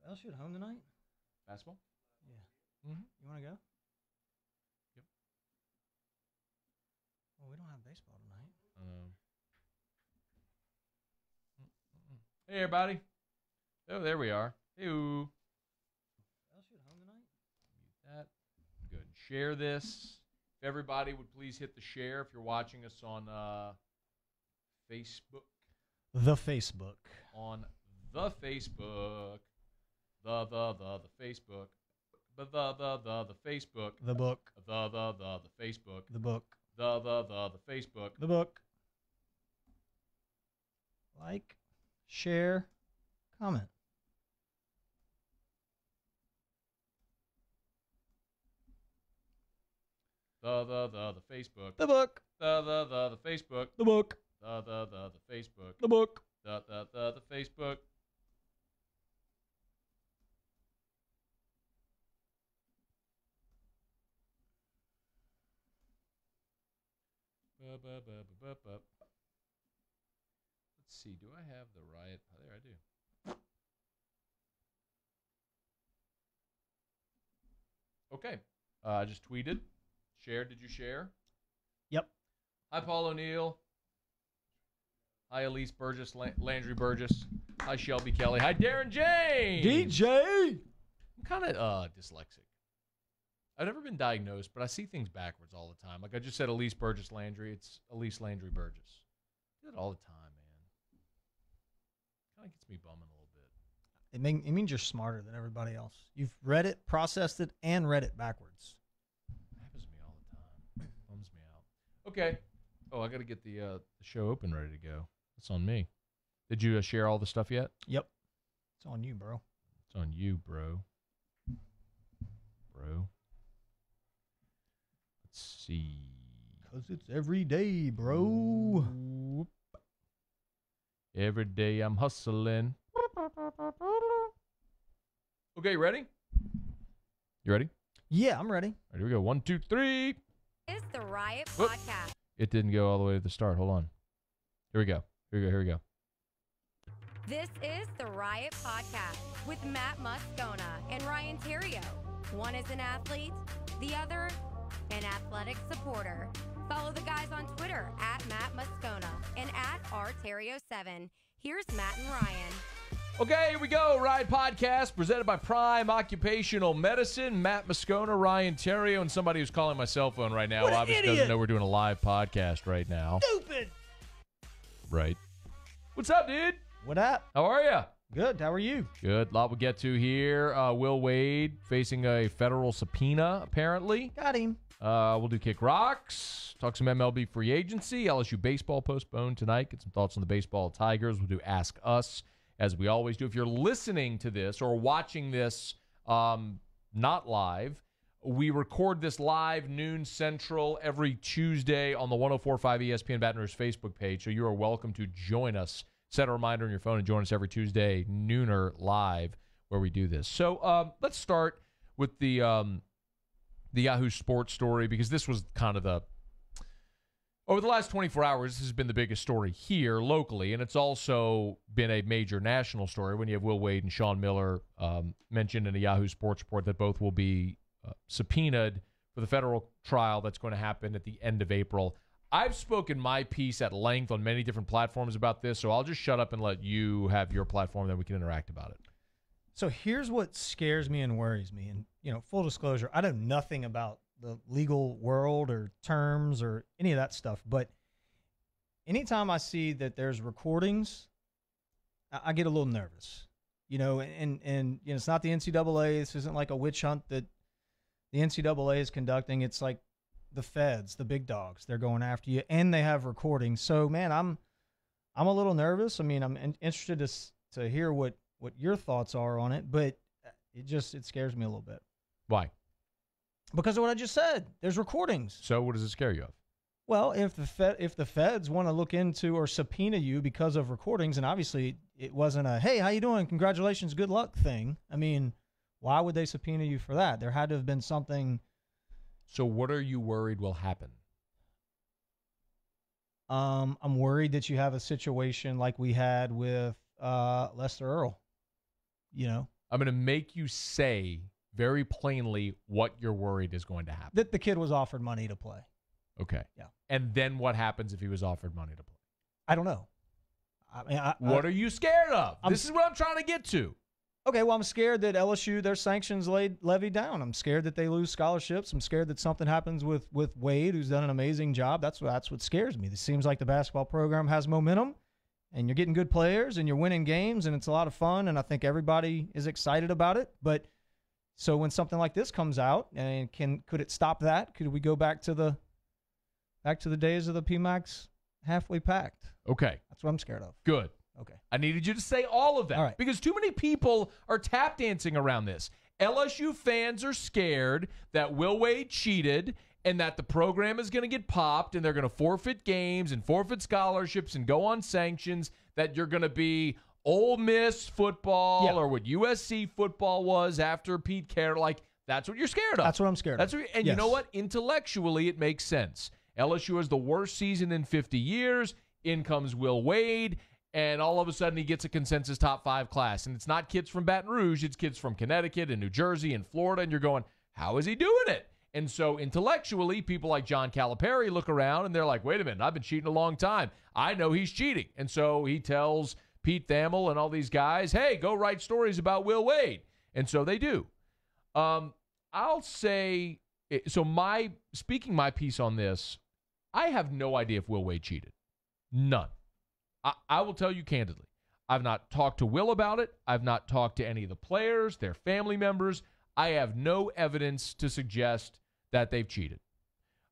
LSU at home tonight? Basketball? Yeah. Mm-hmm. You want to go? Yep. Well, we don't have baseball tonight. Hey, everybody. Oh, there we are. Hey-oo. LSU at home tonight? Mute that. Good. Share this. If everybody would please hit the share if you're watching us on Facebook. The Facebook. On the Facebook. The Facebook. The Facebook. The book. The Facebook. The book. The Facebook. The book. Like, share, comment. The Facebook. The book. The Facebook. The book. The Facebook. The book. The Facebook. Let's see. Do I have the Riot? There, I do. Okay. I just tweeted. Shared. Did you share? Yep. Hi, Paul O'Neill. Hi, Elise Burgess, Landry Burgess. Hi, Shelby Kelly. Hi, Darren James. DJ. I'm kind of dyslexic. I've never been diagnosed, but I see things backwards all the time. Like I just said, Elise Burgess Landry. It's Elise Landry Burgess. I do it all the time, man. Kind of gets me bumming a little bit. It means you're smarter than everybody else. You've read it, processed it, and read it backwards. It happens to me all the time. Bums me out. Okay. Oh, I got to get the show open, ready to go. That's on me. Did you share all the stuff yet? Yep. It's on you, bro. It's on you, bro. Bro. Let's see. Because it's every day, bro. Every day I'm hustling. Okay, ready? You ready? Yeah, I'm ready. All right, here we go. 1, 2, 3. It's the Riot Podcast. It didn't go all the way to the start. Hold on. Here we go. Here we go. This is the Riot Podcast with Matt Moscona and Ryan Terrio. One is an athlete, the other an athletic supporter. Follow the guys on Twitter at Matt Moscona and at rterrio7. Here's Matt and Ryan. Okay, here we go. Riot Podcast presented by Prime Occupational Medicine. Matt Moscona, Ryan Terrio, and somebody who's calling my cell phone right now. What an Obviously idiot. doesn't know we're doing a live podcast right now. Stupid. Right. What's up, dude? What up? How are you? Good. How are you? Good. Lot we'll get to here. Will Wade facing a federal subpoena, apparently. Got him. We'll do Kick Rocks. Talk some MLB free agency. LSU baseball postponed tonight. Get some thoughts on the baseball Tigers. We'll do Ask Us, as we always do. If you're listening to this or watching this not live, we record this live noon Central every Tuesday on the 104.5 ESPN Baton Rouge Facebook page. So you are welcome to join us. Set a reminder on your phone and join us every Tuesday, nooner live, where we do this. So let's start with the Yahoo Sports story, because this was kind of over the last 24 hours, this has been the biggest story here locally, and it's also been a major national story when you have Will Wade and Sean Miller mentioned in a Yahoo Sports report that both will be subpoenaed for the federal trial that's going to happen at the end of April. I've spoken my piece at length on many different platforms about this, so I'll just shut up and let you have your platform, then we can interact about it. So here's what scares me and worries me. And, full disclosure, I know nothing about the legal world or terms or any of that stuff. But anytime I see that there's recordings, I get a little nervous. And it's not the NCAA. This isn't like a witch hunt that the NCAA is conducting. It's like the feds, the big dogs. They're going after you, and they have recordings. So, man, I'm a little nervous. I mean, I'm interested to hear what your thoughts are on it, but it scares me a little bit. Why? Because of what I just said. There's recordings. So what does it scare you of? Well, if the feds want to look into or subpoena you because of recordings, and obviously it wasn't a, hey, how you doing? Congratulations, good luck thing. I mean, why would they subpoena you for that? There had to have been something. So what are you worried will happen? I'm worried that you have a situation like we had with Lester Earl. I'm going to make you say very plainly what you're worried is going to happen. That the kid was offered money to play. Okay. Yeah. And then what happens if he was offered money to play? I don't know. I mean, what are you scared of? This is what I'm trying to get to. Okay, well, I'm scared that LSU, their sanctions levied down. I'm scared that they lose scholarships. I'm scared that something happens with Wade, who's done an amazing job. That's what scares me. It seems like the basketball program has momentum, and you're getting good players, and you're winning games, and it's a lot of fun, and I think everybody is excited about it. But so when something like this comes out, and could it stop that? Could we go back to the days of the PMAX halfway packed? Okay. That's what I'm scared of. Good. Okay. I needed you to say all of that. All right. Because too many people are tap dancing around this. LSU fans are scared that Will Wade cheated and that the program is going to get popped and they're going to forfeit games and forfeit scholarships and go on sanctions, that you're going to be Ole Miss football or what USC football was after Pete Carroll. Like, that's what you're scared of. That's what I'm scared of. And you know what? Intellectually, it makes sense. LSU has the worst season in 50 years. In comes Will Wade, and all of a sudden he gets a consensus top 5 class. And it's not kids from Baton Rouge, it's kids from Connecticut and New Jersey and Florida, and you're going, how is he doing it? And so intellectually, people like John Calipari look around and they're like, wait a minute, I've been cheating a long time. I know he's cheating. And so he tells Pete Thamel and all these guys, hey, go write stories about Will Wade. And so they do. I'll say, so speaking my piece on this, I have no idea if Will Wade cheated. None. I will tell you candidly. I've not talked to Will about it. I've not talked to any of the players, their family members. I have no evidence to suggest that they've cheated.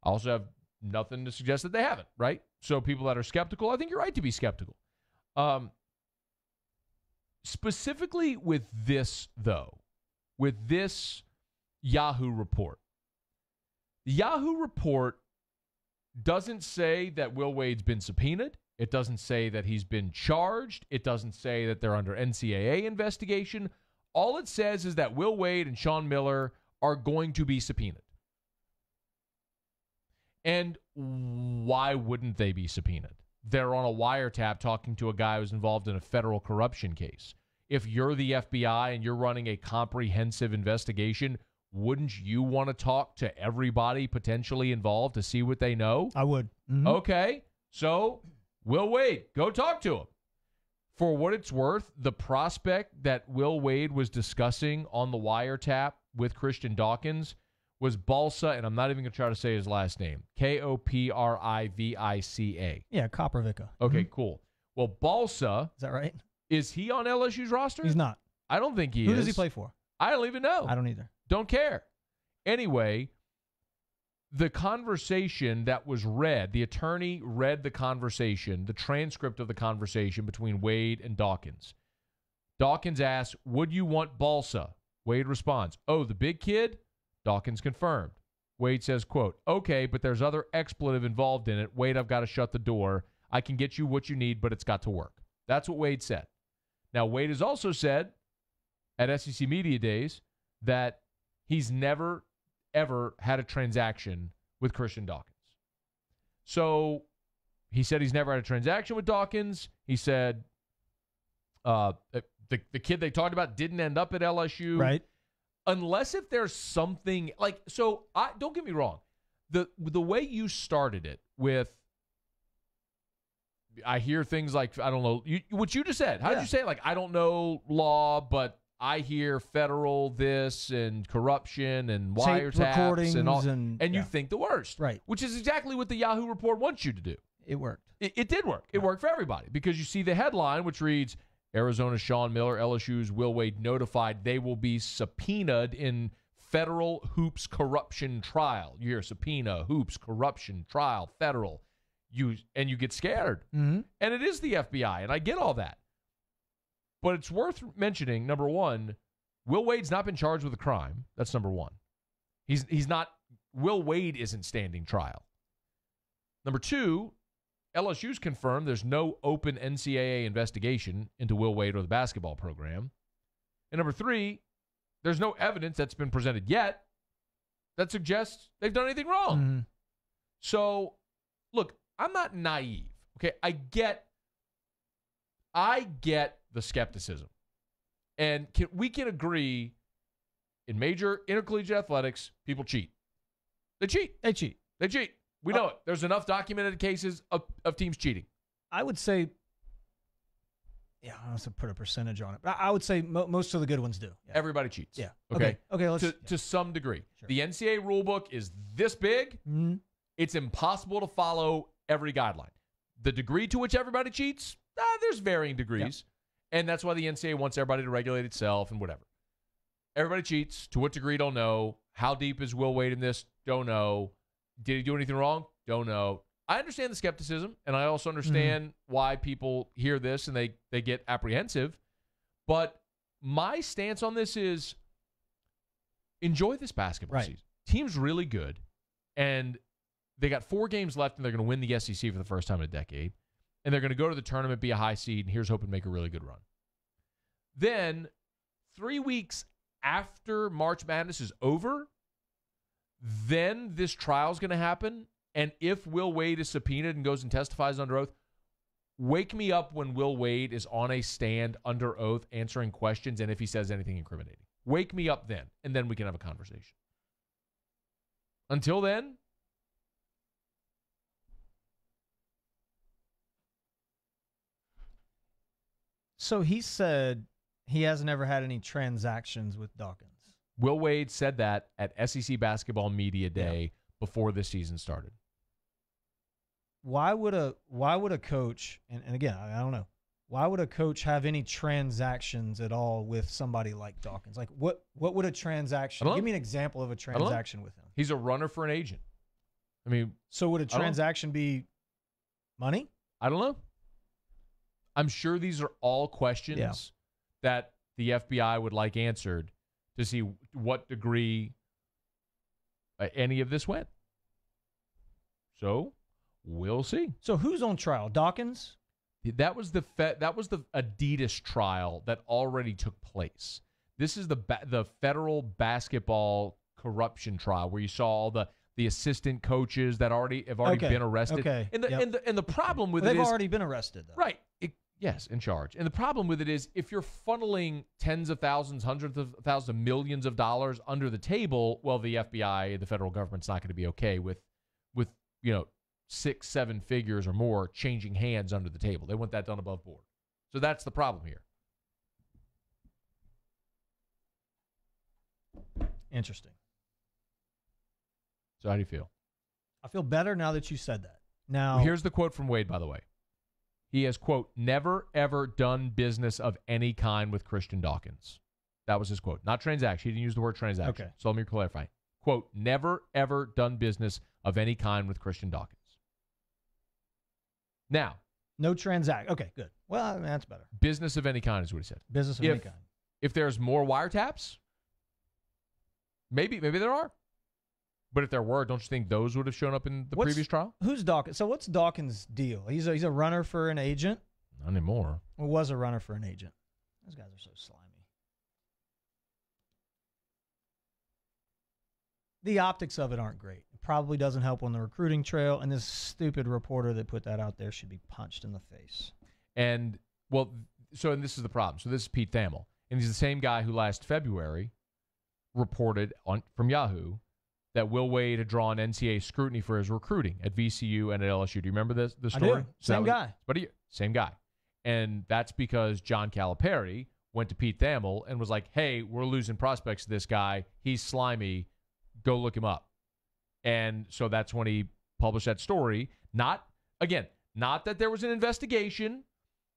I also have nothing to suggest that they haven't, right? So people that are skeptical, I think you're right to be skeptical. Specifically with this, though, with this Yahoo report. The Yahoo report doesn't say that Will Wade's been subpoenaed. It doesn't say that he's been charged. It doesn't say that they're under NCAA investigation. All it says is that Will Wade and Sean Miller are going to be subpoenaed. And why wouldn't they be subpoenaed? They're on a wiretap talking to a guy who's involved in a federal corruption case. If you're the FBI and you're running a comprehensive investigation, wouldn't you want to talk to everybody potentially involved to see what they know? I would. Mm-hmm. Okay, so Will Wade, go talk to him. For what it's worth, the prospect that Will Wade was discussing on the wiretap with Christian Dawkins was Balsa, and I'm not even going to try to say his last name, Koprivica. Yeah, Koprivica. Okay, cool. Well, Balsa. Is that right? Is he on LSU's roster? He's not. I don't think he is. Who does he play for? I don't even know. I don't either. Don't care. Anyway, the conversation that was read, the attorney read the conversation, the transcript of the conversation between Wade and Dawkins. Dawkins asks, would you want Balsa? Wade responds, oh, the big kid? Dawkins confirmed. Wade says, quote, okay, but there's other expletive involved in it. Wade, I've got to shut the door. I can get you what you need, but it's got to work. That's what Wade said. Now, Wade has also said at SEC Media Days that he's never, ever had a transaction with Christian Dawkins. So he said he's never had a transaction with Dawkins. He said the kid they talked about didn't end up at LSU. Right. Unless if there's something like, so don't get me wrong. The way you started it with, I hear things like, I don't know, what you just said. How did you say it? Like, I don't know law, but I hear federal this and corruption and wiretaps and all, and you think the worst. Right. Which is exactly what the Yahoo report wants you to do. It worked. It did work. It worked for everybody because you see the headline, which reads, Arizona's Sean Miller, LSU's Will Wade notified they will be subpoenaed in federal hoops corruption trial. You hear subpoena, hoops, corruption, trial, federal. You get scared. Mm-hmm. And it is the FBI, and I get all that. But it's worth mentioning, number one, Will Wade's not been charged with a crime. That's number one. He's not, Will Wade isn't standing trial. Number two, LSU's confirmed there's no open NCAA investigation into Will Wade or the basketball program. And number three, there's no evidence that's been presented yet that suggests they've done anything wrong. Mm-hmm. So, look, I'm not naive. Okay, I get the skepticism. And we can agree in major intercollegiate athletics, people cheat. They cheat. They cheat. They cheat. We know it. There's enough documented cases of teams cheating. I would say, I don't know to put a percentage on it, but I would say most of the good ones do. Yeah. Everybody cheats. Yeah. Okay. Okay. Let's to some degree. Sure. The NCAA rule book is this big. Mm-hmm. It's impossible to follow every guideline. The degree to which everybody cheats, there's varying degrees. Yep. And that's why the NCAA wants everybody to regulate itself and whatever. Everybody cheats. To what degree, don't know. How deep is Will Wade in this? Don't know. Did he do anything wrong? Don't know. I understand the skepticism, and I also understand why people hear this and they get apprehensive. But my stance on this is enjoy this basketball season. Team's really good, and they got 4 games left, and they're going to win the SEC for the first time in a decade. And they're going to go to the tournament, be a high seed, and here's hoping to make a really good run. Then 3 weeks after March Madness is over, then this trial's going to happen. And if Will Wade is subpoenaed and goes and testifies under oath, wake me up when Will Wade is on a stand under oath answering questions and if he says anything incriminating. Wake me up then, and then we can have a conversation. Until then, so he said he hasn't ever had any transactions with Dawkins. Will Wade said that at SEC Basketball Media Day before this season started. Why would a coach, and again, I don't know, why would a coach have any transactions at all with somebody like Dawkins? Like, what would a transaction, give me an example of a transaction with him. He's a runner for an agent. I mean, so would a transaction be money? I don't know. I'm sure these are all questions that the FBI would like answered to see what degree any of this went. So we'll see. So who's on trial? Dawkins? That was the Adidas trial that already took place. This is the federal basketball corruption trial where you saw all the assistant coaches that have already been arrested. Okay. And the problem with it is they've already been arrested though. Right. Yes, in charge. And the problem with it is if you're funneling tens of thousands, hundreds of thousands, millions of dollars under the table, well, the FBI, the federal government's not going to be okay with 6-7 figures or more changing hands under the table. They want that done above board. So that's the problem here. Interesting. So how do you feel? I feel better now that you said that. Now, here's the quote from Wade, by the way. He has, quote, never, ever done business of any kind with Christian Dawkins. That was his quote. Not transaction. He didn't use the word transaction. Okay. So let me clarify. Quote, never, ever done business of any kind with Christian Dawkins. Now. No transaction. Okay, good. Well, I mean, that's better. Business of any kind is what he said. Business of any kind. If there's more wiretaps, maybe there are. But if there were, don't you think those would have shown up in the previous trial? Who's Dawkins? So what's Dawkins' deal? He's a runner for an agent? Not anymore. Or was a runner for an agent? Those guys are so slimy. The optics of it aren't great. It probably doesn't help on the recruiting trail, and this stupid reporter that put that out there should be punched in the face. And, well, and this is the problem. So this is Pete Thamel, and he's the same guy who last February reported from Yahoo that Will Wade had drawn NCAA scrutiny for his recruiting at VCU and at LSU. Do you remember the story? I do. Same guy. Same guy. And that's because John Calipari went to Pete Thamel and was like, hey, we're losing prospects to this guy. He's slimy. Go look him up. And so that's when he published that story. Not that there was an investigation,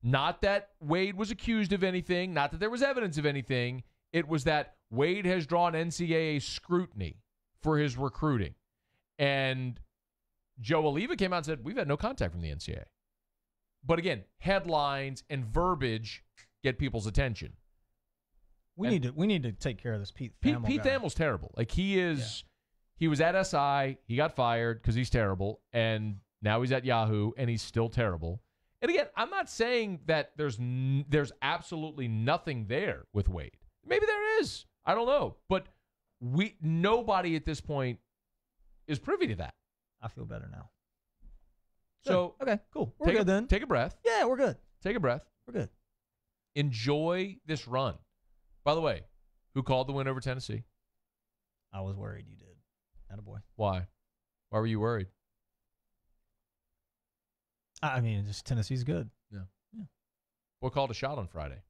not that Wade was accused of anything, not that there was evidence of anything. It was that Wade has drawn NCAA scrutiny for his recruiting. And Joe Oliva came out and said, we've had no contact from the NCAA. But again, headlines and verbiage get people's attention. We need to take care of this Pete Thamel guy. Pete Thamel's terrible. Like he was at SI, he got fired because he's terrible, and now he's at Yahoo and he's still terrible. And again, I'm not saying that there's absolutely nothing there with Wade. Maybe there is. I don't know. But nobody at this point is privy to that. I feel better now. So okay, cool. We're good then. Take a breath. Yeah, we're good. Take a breath. We're good. Enjoy this run. By the way, who called the win over Tennessee? I was worried you did. Attaboy. Why? Why were you worried? I mean, just Tennessee's good. Yeah. What called a shot on Friday?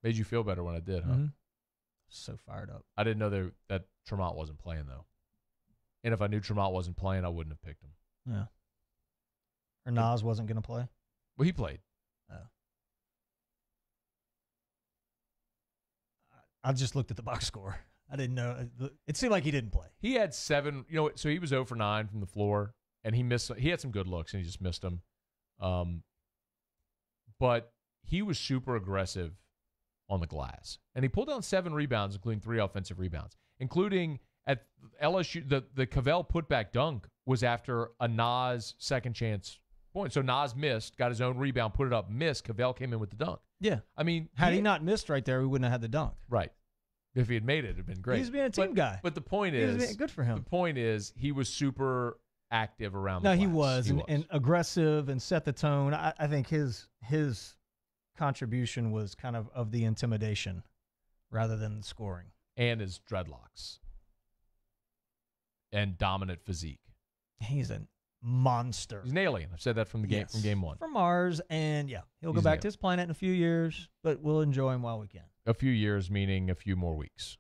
Made you feel better when I did, huh? Mm-hmm. So fired up. I didn't know that Tremont wasn't playing, though. And if I knew Tremont wasn't playing, I wouldn't have picked him. Yeah. Or Nas wasn't going to play? Well, he played. Oh. I just looked at the box score. I didn't know. It seemed like he didn't play. He had 7. So he was 0 for 9 from the floor, and he missed. He had some good looks, and he just missed them. But he was super aggressive on the glass, and he pulled down 7 rebounds, including 3 offensive rebounds, including at LSU. The Cavell putback dunk was after a Nas second chance point. So Nas missed, got his own rebound, put it up, missed. Cavell came in with the dunk. Yeah. I mean, had he not missed right there, we wouldn't have had the dunk. Right. If he had made it, it'd have been great. He was being a team guy. But the point is, good for him. The point is, he was super active around the glass. he was, and aggressive and set the tone. I think his contribution was kind of the intimidation rather than the scoring. And his dreadlocks. And dominant physique. He's a monster. He's an alien. I've said that from the game from game 1. From Mars, and he'll go back to his planet in a few years, but we'll enjoy him while we can. A few years, meaning a few more weeks,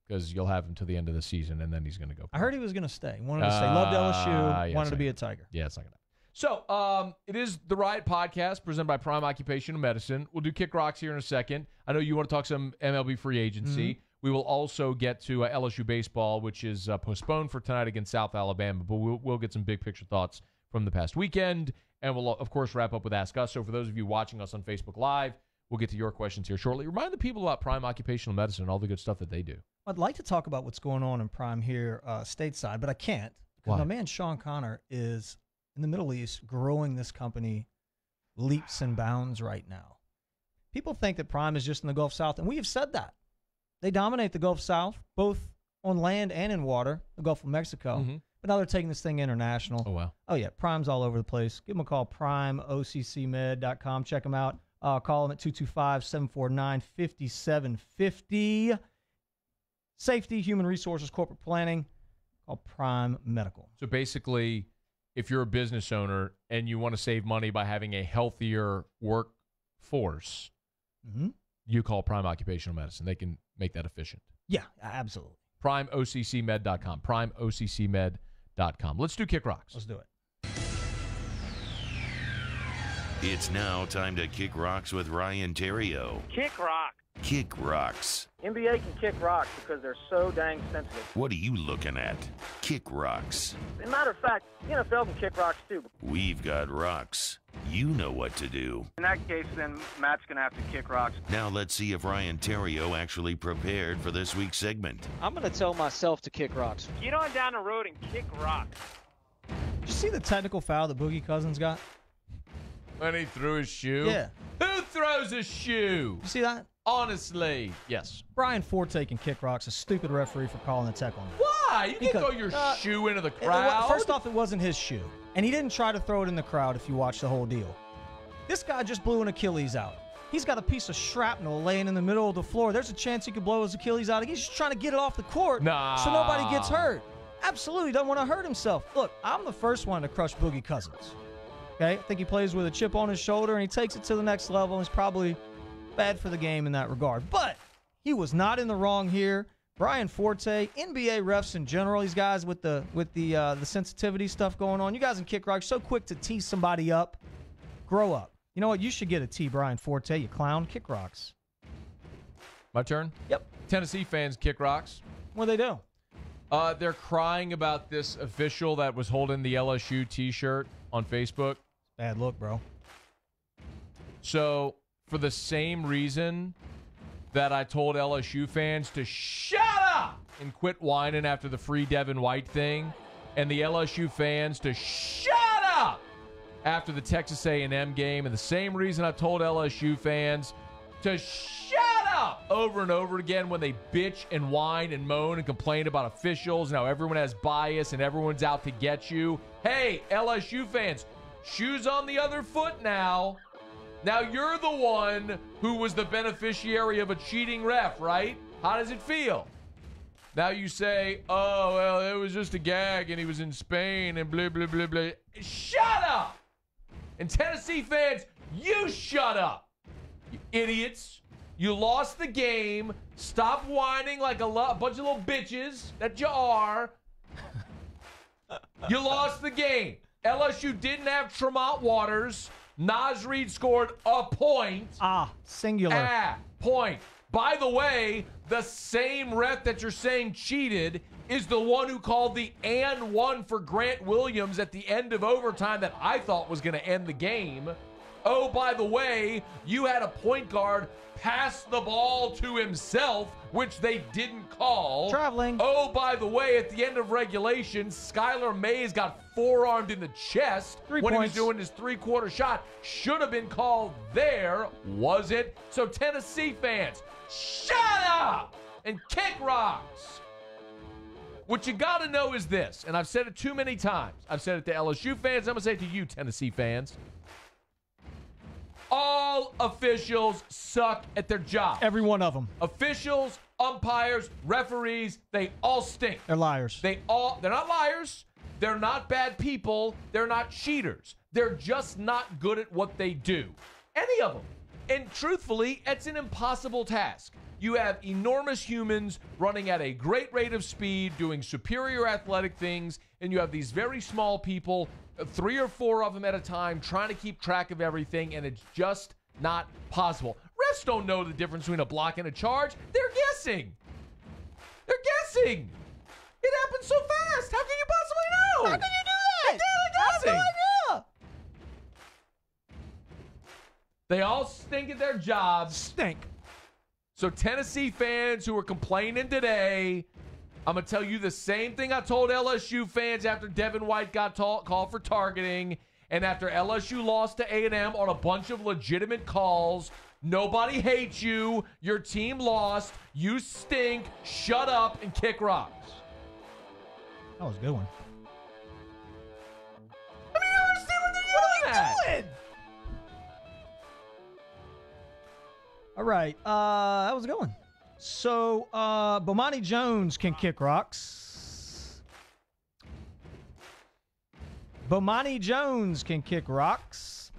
because you'll have him till the end of the season, and then he's going to go. I heard he was going to stay. He wanted to stay. Loved LSU. Wanted to be a Tiger. Yeah, it's not going to happen. So, it is the Riot Podcast presented by Prime Occupational Medicine. We'll do Kick Rocks here in a second. I know you want to talk some MLB free agency. Mm-hmm. We will also get to LSU baseball, which is postponed for tonight against South Alabama, but we'll get some big picture thoughts from the past weekend, and we'll, of course, wrap up with Ask Us. So for those of you watching us on Facebook Live, we'll get to your questions here shortly. Remind the people about Prime Occupational Medicine and all the good stuff that they do. I'd like to talk about what's going on in Prime here stateside, but I can't because my man Sean Connor is in the Middle East growing this company leaps and bounds right now. People think that Prime is just in the Gulf South, and we have said that. They dominate the Gulf South, both on land and in water, the Gulf of Mexico. Mm-hmm. But now they're taking this thing international. Oh, wow. Oh, yeah. Prime's all over the place. Give them a call, primeoccmed.com. Check them out. Call them at 225-749-5750. Safety, human resources, corporate planning. Call Prime Medical. So basically, if you're a business owner and you want to save money by having a healthier workforce, you call Prime Occupational Medicine. They can make that efficient. Yeah, absolutely. PrimeOCCMed.com. PrimeOCCMed.com. Let's do Kick Rocks. Let's do it. It's now time to Kick Rocks with Ryan Terrio. Kick Rock. Kick Rocks. NBA can kick rocks because they're so dang sensitive. What are you looking at? Kick Rocks. As a matter of fact, the NFL can kick rocks too. We've got rocks. You know what to do. In that case, then Matt's going to have to kick rocks. Now let's see if Ryan Terrio actually prepared for this week's segment. I'm going to tell myself to kick rocks. Get on down the road and kick rocks. Did you see the technical foul that Boogie Cousins got? When he threw his shoe? Yeah. Who throws a shoe? You see that? Honestly, yes. Brian Forte can kick rocks. A stupid referee for calling the tech on him. Why? You can't throw your shoe into the crowd. First off, it wasn't his shoe. And he didn't try to throw it in the crowd if you watch the whole deal. This guy just blew an Achilles out. He's got a piece of shrapnel laying in the middle of the floor. There's a chance he could blow his Achilles out. He's just trying to get it off the court so nobody gets hurt. Absolutely doesn't want to hurt himself. Look, I'm the first one to crush Boogie Cousins. Okay? I think he plays with a chip on his shoulder, and he takes it to the next level, and he's probably bad for the game in that regard. But he was not in the wrong here. Brian Forte, NBA refs in general, these guys with the sensitivity stuff going on. You guys in Kick Rock, so quick to tease somebody up. Grow up. You know what? You should get a T. Brian Forte, you clown. Kick Rocks. My turn? Yep. Tennessee fans kick rocks. What do they do? They're crying about this official that was holding the LSU T-shirt on Facebook. Bad look, bro. So, for the same reason that I told LSU fans to shut up and quit whining after the free Devin White thing, and the LSU fans to shut up after the Texas A&M game, and the same reason I told LSU fans to shut up over and over again when they bitch and whine and moan and complain about officials and how everyone has bias and everyone's out to get you. Hey, LSU fans, shoes on the other foot now. Now you're the one who was the beneficiary of a cheating ref, right? How does it feel? Now you say, oh, well, it was just a gag and he was in Spain and blah, blah, blah, blah. Shut up! And Tennessee fans, you shut up. You idiots. You lost the game. Stop whining like a bunch of little bitches that you are. You lost the game. LSU didn't have Tremont Waters. Naz Reid scored a point. Singular. Point. By the way, the same ref that you're saying cheated is the one who called the and one for Grant Williams at the end of overtime that I thought was going to end the game. Oh, by the way, you had a point guard pass the ball to himself, which they didn't call. Traveling. Oh, by the way, at the end of regulation, Skylar Mays got forearmed in the chest 3 when points. he was doing his three-quarter shot. Should have been called there, was it? So Tennessee fans, shut up and kick rocks. What you got to know is this, and I've said it too many times. I've said it to LSU fans. I'm going to say it to you, Tennessee fans. All officials suck at their job. Every one of them. Officials, umpires, referees, they all stink. They're liars. They're not liars. They're not bad people. They're not cheaters. They're just not good at what they do. Any of them. And truthfully, it's an impossible task. You have enormous humans running at a great rate of speed, doing superior athletic things, and you have these very small people, 3 or 4 of them at a time, trying to keep track of everything, and it's just not possible. Refs don't know the difference between a block and a charge. They're guessing. They're guessing. It happens so fast. How can you possibly know? How can you do that? They're guessing. idea. They all stink at their jobs. Stink. So Tennessee fans who are complaining today, I'm going to tell you the same thing I told LSU fans after Devin White got called for targeting and after LSU lost to A&M on a bunch of legitimate calls. Nobody hates you. Your team lost. You stink. Shut up and kick rocks. That was a good one. I mean, I understand what they're yelling at. All right. That was a good one. So, Bomani Jones can kick rocks. Bomani Jones can kick rocks.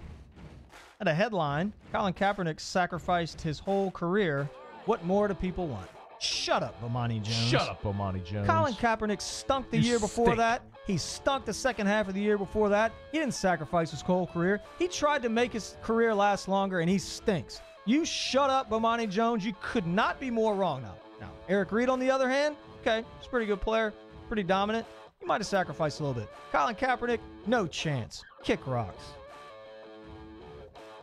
At a headline, Colin Kaepernick sacrificed his whole career. What more do people want? Shut up, Bomani Jones. Shut up, Bomani Jones. Colin Kaepernick stunk the year before stink. that. He stunk the second half of the year before that. He didn't sacrifice his whole career. He tried to make his career last longer, and he stinks. You shut up, Bomani Jones. You could not be more wrong now. Eric Reed, on the other hand, okay, he's a pretty good player, pretty dominant. He might have sacrificed a little bit. Colin Kaepernick, no chance. Kick rocks.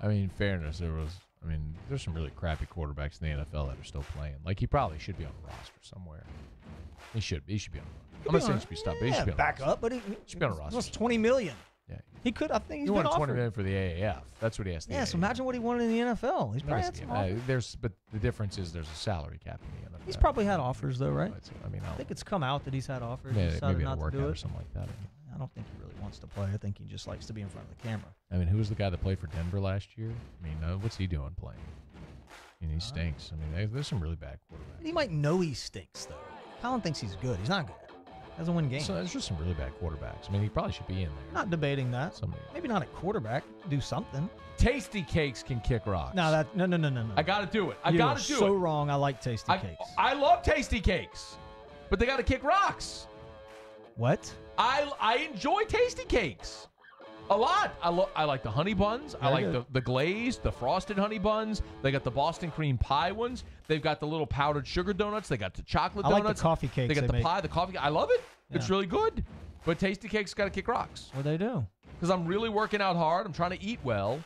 I mean, in fairness, there's some really crappy quarterbacks in the NFL that are still playing. Like, he probably should be on the roster somewhere. He should be on the roster. I'm not saying he should be stopped, but he should be on the back roster. up, but he should be on a roster. That's $20 million. Yeah. He could. I think he's He been wanted $20 offered. million for the AAF. That's what he has to Yeah, so imagine what he wanted in the NFL. He's probably had some offers. But the difference is there's a salary cap in the NFL. He's probably had offers, though, right? I mean, I think it's come out that he's had offers. maybe, He decided maybe not it'll to work do out or it. something like that. I don't think he really wants to play. I think he just likes to be in front of the camera. I mean, who was the guy that played for Denver last year? I mean, what's he doing playing? I mean, he stinks. I mean, there's some really bad quarterbacks. He might know he stinks, though. Colin thinks he's good. He's not good. Doesn't win games. So there's just some really bad quarterbacks. I mean, he probably should be in there. Not debating that. Somebody. Maybe not at quarterback. Do something. Tasty Cakes can kick rocks. No. I got to do it. I You got are to do so it. wrong. I like Tasty Cakes. I love Tasty Cakes, but they got to kick rocks. What? I enjoy Tasty Cakes a lot. I like the honey buns. I Very like good. the glazed, the frosted honey buns. They got the Boston cream pie ones. They've got the little powdered sugar donuts. They got the chocolate I donuts. like the coffee cakes They got the make. pie, the coffee. I love it. It's Yeah. really good. But Tasty Cakes got to kick rocks What they do? because I'm really working out hard. I'm trying to eat well.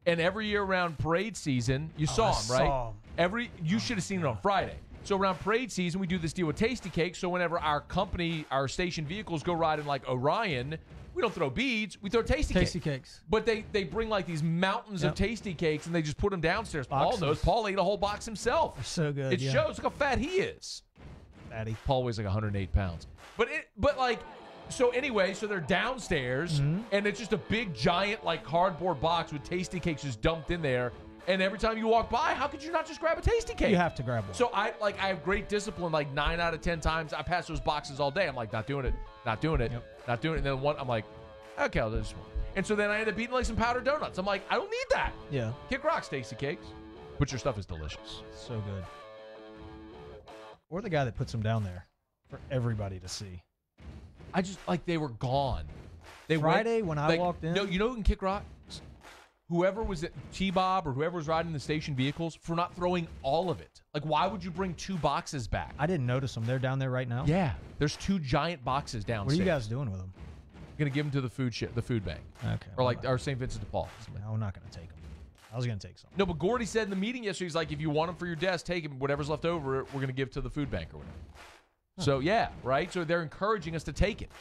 And every year around parade season, you saw them, right? saw 'em. You should have seen it on Friday. So around parade season, we do this deal with Tasty Cakes. So whenever our station vehicles go riding like Orion, we don't throw beads, we throw Tasty Cakes. But they bring like these mountains of Yep. Tasty Cakes and they just put them downstairs. Boxes. Paul knows. Paul ate a whole box himself. They're so good. It shows. Look how fat he is. Fatty. Paul weighs like 108 pounds. But So anyway, so they're downstairs, and it's just a big, giant, like, cardboard box with Tasty Cakes just dumped in there. And every time you walk by, how could you not just grab a Tasty Cake? You have to grab one. So I have great discipline. Like 9 out of 10 times, I pass those boxes all day. I'm like, not doing it, not doing it, not doing it. And then I'm like, okay, I'll do this one. And so then I end up eating like some powdered donuts. I'm like, I don't need that. Yeah. Kick Rocks Tasty Cakes, but your stuff is delicious. So good. Or the guy that puts them down there for everybody to see. I just like they were gone. Friday when I walked in. No, you know who can Kick Rocks? Whoever was at T-Bob or whoever was riding the station vehicles for not throwing all of it. Like, why would you bring 2 boxes back? I didn't notice them. They're down there right now? Yeah. There's 2 giant boxes downstairs. What are you guys doing with them? Going to give them to the food bank. Okay. Or like our St. Vincent de Paul. No, I'm not going to take them. I was going to take some. No, but Gordy said in the meeting yesterday, he's like, if you want them for your desk, take them. Whatever's left over, we're going to give to the food bank or whatever. Huh. So, yeah, right? So they're encouraging us to take it.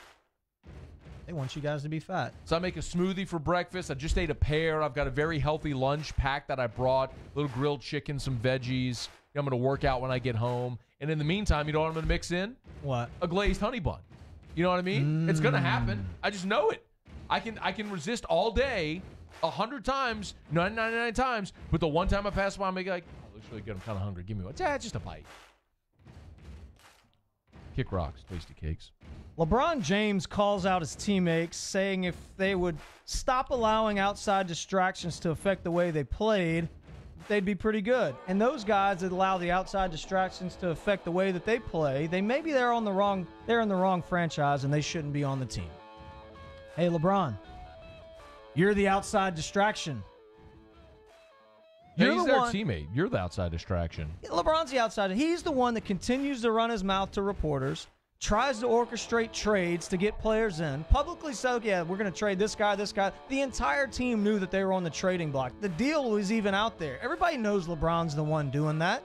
They want you guys to be fat. So I make a smoothie for breakfast. I just ate a pear. I've got a very healthy lunch pack that I brought. A little grilled chicken, some veggies. I'm going to work out when I get home. And in the meantime, you know what I'm going to mix in? What? A glazed honey bun. You know what I mean? It's going to happen. I just know it. I can resist all day 100 times, 99 times, but the one time I pass by, I'm like, oh, looks really good. I'm kind of hungry. Give me one. Yeah, just a bite. Kick Rocks, Tasty Cakes. LeBron James calls out his teammates, saying if they would stop allowing outside distractions to affect the way they played, they'd be pretty good. And those guys that allow the outside distractions to affect the way that they play, they're in the wrong franchise and they shouldn't be on the team. Hey, LeBron, you're the outside distraction. He's their teammate. You're the outside distraction. LeBron's the outside. He's the one that continues to run his mouth to reporters, tries to orchestrate trades to get players in, publicly said, yeah, we're going to trade this guy, this guy. The entire team knew that they were on the trading block. The deal was even out there. Everybody knows LeBron's the one doing that.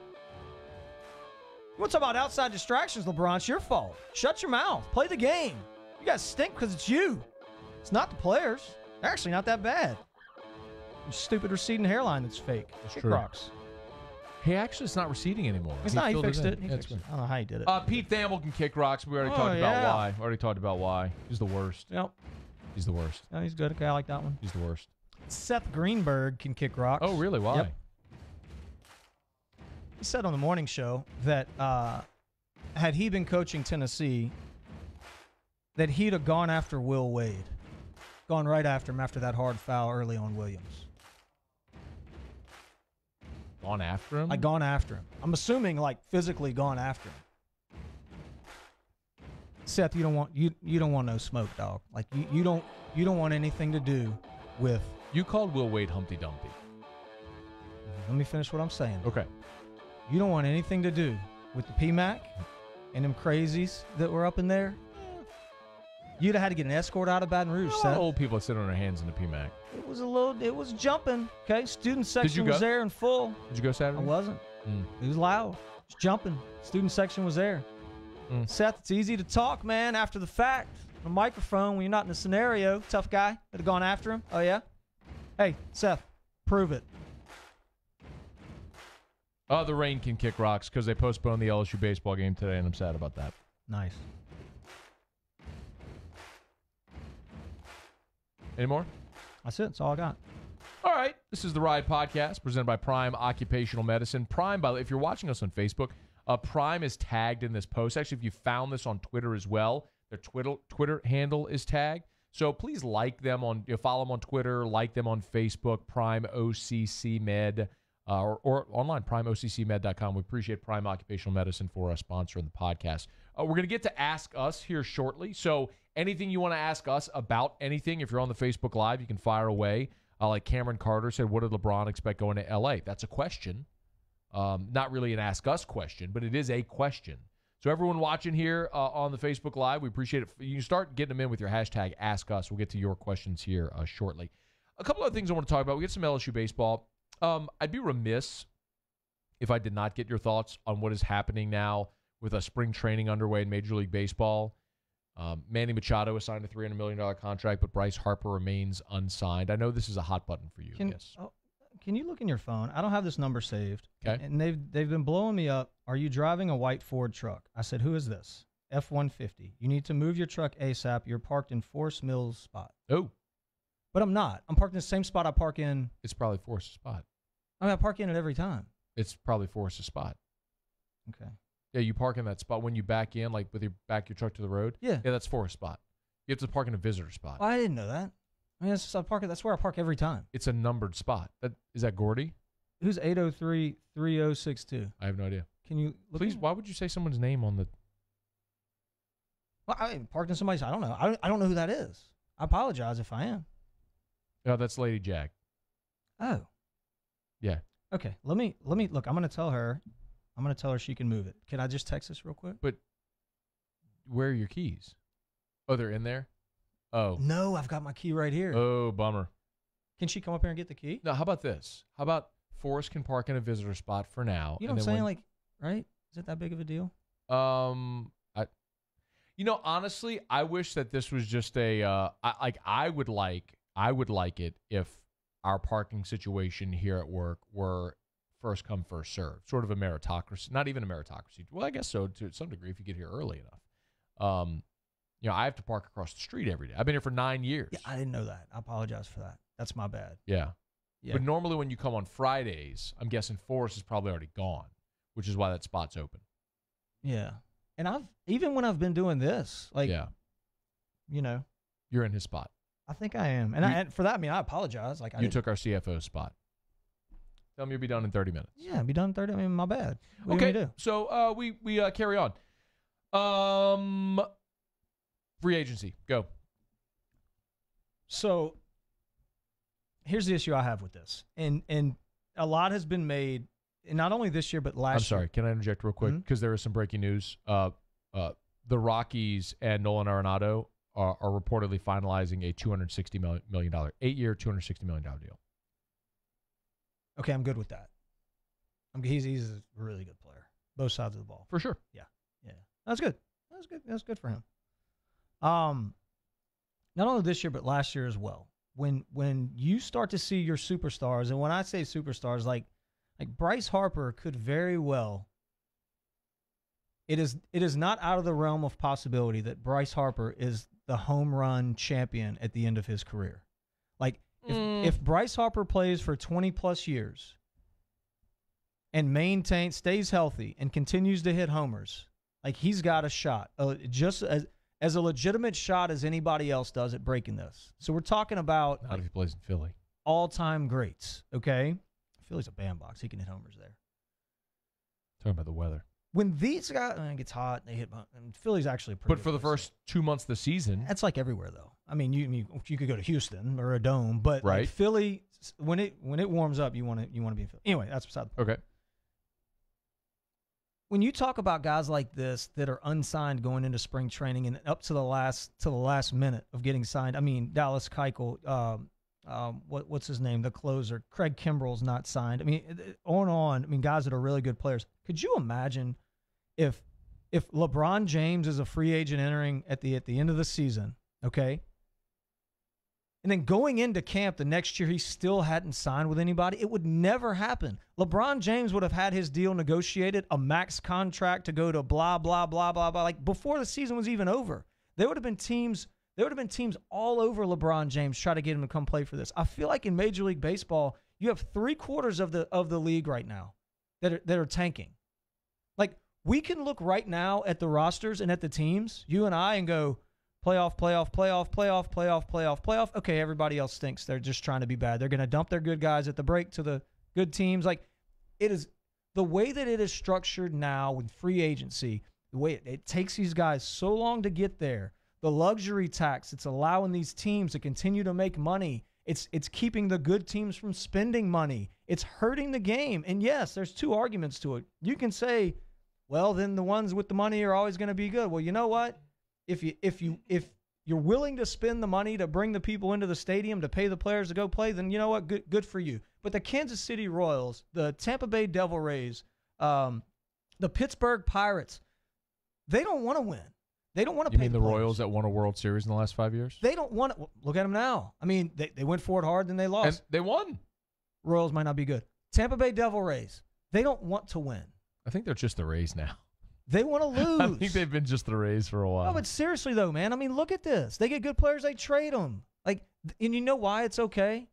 You want to talk about outside distractions, LeBron? It's your fault. Shut your mouth. Play the game. You guys stink because it's you. It's not the players. They're actually not that bad. Your stupid receding hairline that's fake. Kick Rocks. Hey, actually, it's not receding anymore. It's not. He fixed it. I don't know how he did it. Pete Thamel can Kick Rocks. We already talked about why. He's the worst. Yep. He's the worst. No, he's good. Okay, I like that one. He's the worst. Seth Greenberg can Kick Rocks. Oh, really? Why? Yep. He said on the morning show that had he been coaching Tennessee, that he'd have gone after Will Wade. Gone right after him after that hard foul early on Williams. Gone after him? Gone after him. I'm assuming like physically gone after him. Seth, you don't want no smoke, dog. Like you don't want anything to do with. You called Will Wade Humpty Dumpty. Let me finish what I'm saying. Okay. You don't want anything to do with the PMAC and them crazies that were up in there. You'd have had to get an escort out of Baton Rouge, Seth. Old people sitting on their hands in the PMAC. It was jumping. Okay, student section was there in full. Did you go Saturday? I wasn't. It was loud. It was jumping. Student section was there. Seth, it's easy to talk, man, after the fact. On a microphone when you're not in the scenario. Tough guy. Would have gone after him. Oh, yeah? Hey, Seth, prove it. The rain can Kick Rocks because they postponed the LSU baseball game today, and I'm sad about that. Nice. Any more? That's it. That's all I got. All right. This is the Riot Podcast presented by Prime Occupational Medicine. Prime, by the way, if you're watching us on Facebook, Prime is tagged in this post. Actually, if you found this on Twitter as well, their Twitter handle is tagged. So please like them follow them on Twitter, like them on Facebook, Prime OCC Med, or online, primeoccmed.com. We appreciate Prime Occupational Medicine for sponsoring the podcast. We're going to get to Ask Us here shortly. So anything you want to ask us about anything, if you're on the Facebook Live, you can fire away. Like Cameron Carter said, what did LeBron expect going to L.A.? That's a question. Not really an Ask Us question, but it is a question. So everyone watching here on the Facebook Live, we appreciate it. You can start getting them in with your hashtag Ask Us. We'll get to your questions here shortly. A couple of things I want to talk about. We get some LSU baseball. I'd be remiss if I did not get your thoughts on what is happening now with a spring training underway in Major League Baseball. Manny Machado has signed a $300 million contract, but Bryce Harper remains unsigned. I know this is a hot button for you. Yes. Can you look in your phone? I don't have this number saved. Okay. And they've been blowing me up. Are you driving a white Ford truck? I said, who is this? F-150. You need to move your truck ASAP. You're parked in Forest Mills spot. Oh, But I'm not. I'm parked in the same spot I park in. it's probably Forrest's spot. I mean, I park in it every time. It's probably Forrest's spot. Okay. Yeah, you park in that spot when you back in, like with your back your truck to the road. Yeah. Yeah, that's Forrest's spot. You have to park in a visitor spot. Well, I didn't know that. I mean, that's where I park every time. It's a numbered spot. Is that Gordy? Who's 803-3062? I have no idea. Can you look? Please, why would you say someone's name on the? Well, I parked in somebody's. I don't know. I don't know who that is. I apologize if I am. Oh, that's Lady Jack. Oh. Yeah. Okay. Let me look. I'm gonna tell her she can move it. Can I just text this real quick? But where are your keys? Oh, they're in there? Oh. No, I've got my key right here. Oh, bummer. Can she come up here and get the key? No, how about this? How about Forrest can park in a visitor spot for now? You know what I'm saying? Like, right? Is it that big of a deal? Honestly, I wish that this was just a I would like it if our parking situation here at work were first come, first serve, sort of a meritocracy. Not even a meritocracy. Well, I guess so to some degree if you get here early enough. I have to park across the street every day. I've been here for 9 years. Yeah, I didn't know that. I apologize for that. That's my bad. Yeah. Yeah. But normally when you come on Fridays, I'm guessing Forrest is probably already gone, which is why that spot's open. Yeah. And even when I've been doing this, like, yeah, you're in his spot. I think I am. And for that, I mean, I apologize. Like, you took our CFO spot. Tell me you'll be done in 30 minutes. Yeah, be done in 30. I mean, my bad. What okay. do we do? So we carry on. Free agency. Go. So here's the issue I have with this. And a lot has been made, and not only this year, but last year. I'm sorry. Can I interject real quick? Because there is some breaking news. The Rockies and Nolan Arenado are reportedly finalizing a $260 million, 8-year, $260 million deal. Okay, I'm good with that. He's a really good player, both sides of the ball. For sure. Yeah. That's good. That's good for him. Not only this year, but last year as well. When you start to see your superstars, and when I say superstars, like Bryce Harper could very well. It is not out of the realm of possibility that Bryce Harper is the home run champion at the end of his career. Like if Bryce Harper plays for 20 plus years and stays healthy and continues to hit homers, like he's got a shot, just as a legitimate shot as anybody else does at breaking this. So we're talking about not if he plays in Philly. All-time greats, okay? Philly's a bandbox. He can hit homers there. Talking about the weather. When these guys, it gets hot, they hit, and Philly's actually a pretty But for the first 2 months of the season. That's like everywhere, though. I mean, you could go to Houston or a dome, but right. Like Philly, when it warms up, you want to be in Philly. Anyway, that's beside the point. Okay. When you talk about guys like this that are unsigned going into spring training and up to the last minute of getting signed, I mean, Dallas Keuchel, what's his name, the closer, Craig Kimbrell's not signed. I mean, on. I mean, guys that are really good players. Could you imagine if LeBron James is a free agent entering at the end of the season, okay? And then going into camp the next year, he still hadn't signed with anybody. It would never happen. LeBron James would have had his deal negotiated, a max contract to go to blah, blah, blah, blah, blah. Like before the season was even over. There would have been teams all over LeBron James trying to get him to come play for this. I feel like in Major League Baseball, you have 3/4 of the league right now that are tanking. Like we can look right now at the rosters and at the teams, you and I, and go, playoff. Okay, everybody else stinks. They're just trying to be bad. They're going to dump their good guys at the break to the good teams. Like, it is the way that it is structured now with free agency, the way it takes these guys so long to get there, the luxury tax, it's allowing these teams to continue to make money. It's keeping the good teams from spending money. It's hurting the game. And yes, there's two arguments to it. You can say, well, then the ones with the money are always going to be good. Well, you know what? If you're willing to spend the money to bring the people into the stadium to pay the players to go play, then you know what? Good for you. But the Kansas City Royals, the Tampa Bay Devil Rays, the Pittsburgh Pirates, they don't want to win. They don't want to pay. You mean the Royals that won a World Series in the last 5 years? They don't want to. Look at them now. I mean, they went for it hard, then they lost. And they won. Royals might not be good. Tampa Bay Devil Rays, they don't want to win. I think they're just the Rays now. They want to lose. I think they've been just the Rays for a while. No, but seriously, though, man, I mean, look at this. They get good players, they trade them. Like, and you know why it's okay?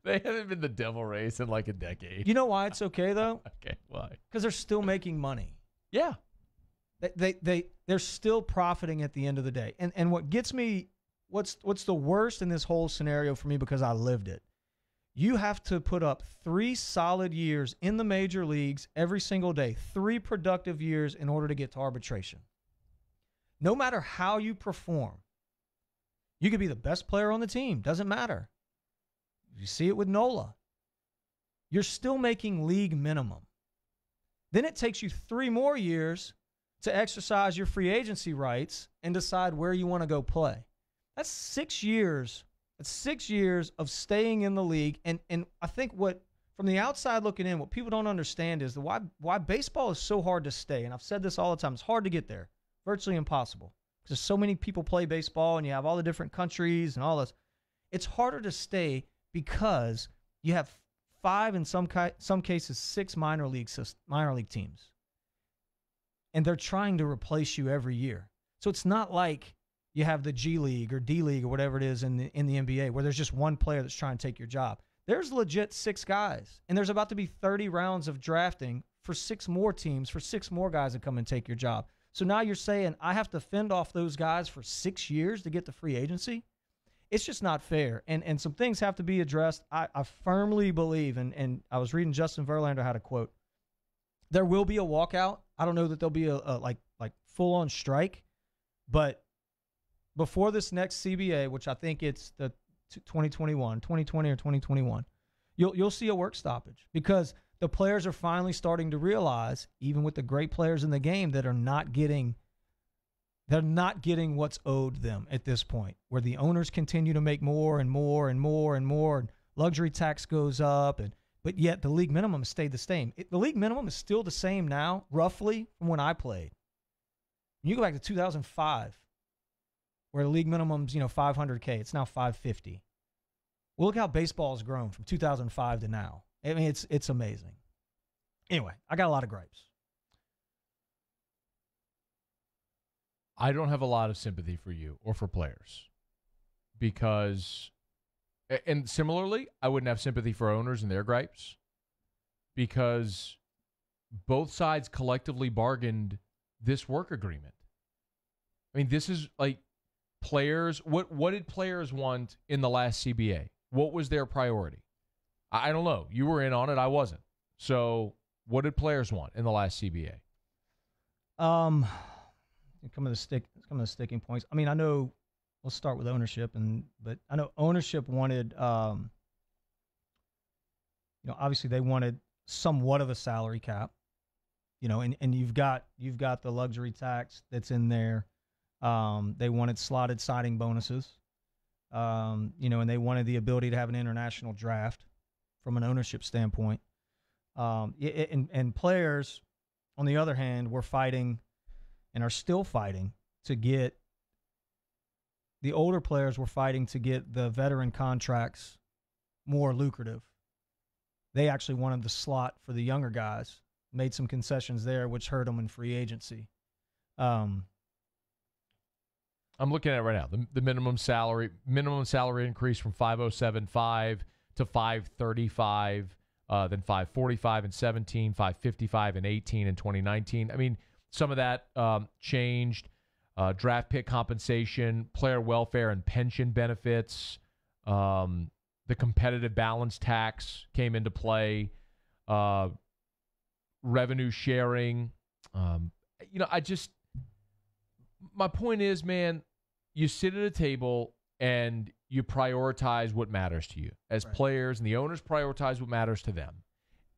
They haven't been the Devil Rays in like a decade. You know why it's okay, though? Okay, why? Because they're still making money. Yeah. They're still profiting at the end of the day. And what gets me, what's the worst in this whole scenario for me, because I lived it, you have to put up 3 solid years in the major leagues every single day, 3 productive years in order to get to arbitration. No matter how you perform, you could be the best player on the team. Doesn't matter. You see it with Nola. You're still making league minimum. Then it takes you 3 more years to exercise your free agency rights and decide where you want to go play. That's 6 years. That's 6 years of staying in the league. And I think what, from the outside looking in, what people don't understand is why baseball is so hard to stay. And I've said this all the time. It's hard to get there. Virtually impossible. Because so many people play baseball and you have all the different countries and all this. It's harder to stay because you have 5, in some cases 6 minor league teams. And they're trying to replace you every year. So it's not like you have the G League or D League or whatever it is in the NBA where there's just one player that's trying to take your job. There's legit 6 guys. And there's about to be 30 rounds of drafting for 6 more teams, for 6 more guys to come and take your job. So now you're saying I have to fend off those guys for 6 years to get the free agency? It's just not fair. And some things have to be addressed. I firmly believe, and I was reading Justin Verlander had a quote, there will be a walkout. I don't know that there'll be a like full-on strike, but before this next CBA, which I think it's the 2020 or 2021, you'll see a work stoppage because the players are finally starting to realize, even with the great players in the game, that are not getting what's owed them at this point, where the owners continue to make more and more and more and more, and luxury tax goes up, but yet the league minimum has stayed the same. The league minimum is still the same now, roughly, from when I played. You go back to 2005, where the league minimum's $500K. It's now $550. Well, look how baseball has grown from 2005 to now. I mean, it's amazing. Anyway, I got a lot of gripes. I don't have a lot of sympathy for you or for players because, and similarly, I wouldn't have sympathy for owners and their gripes because both sides collectively bargained this work agreement. I mean, this is like players. What did players want in the last CBA? What was their priority? I don't know. You were in on it. I wasn't. So what did players want in the last CBA? Some of the sticking points. I mean, I know. Let's start with ownership, but I know ownership wanted. Obviously they wanted somewhat of a salary cap. And you've got the luxury tax that's in there. They wanted slotted signing bonuses. And they wanted the ability to have an international draft from an ownership standpoint. And players, on the other hand, were fighting and are still fighting to get the older players were fighting to get the veteran contracts more lucrative. They actually wanted the slot for the younger guys, made some concessions there, which hurt them in free agency. I'm looking at it right now. The minimum salary increased from $507.5 to $535, then $545 in 17, $555 in 18 and 2019. I mean, some of that changed. Draft pick compensation, player welfare and pension benefits. The competitive balance tax came into play. Revenue sharing. My point is, man, you sit at a table and you prioritize what matters to you as players, and the owners prioritize what matters to them.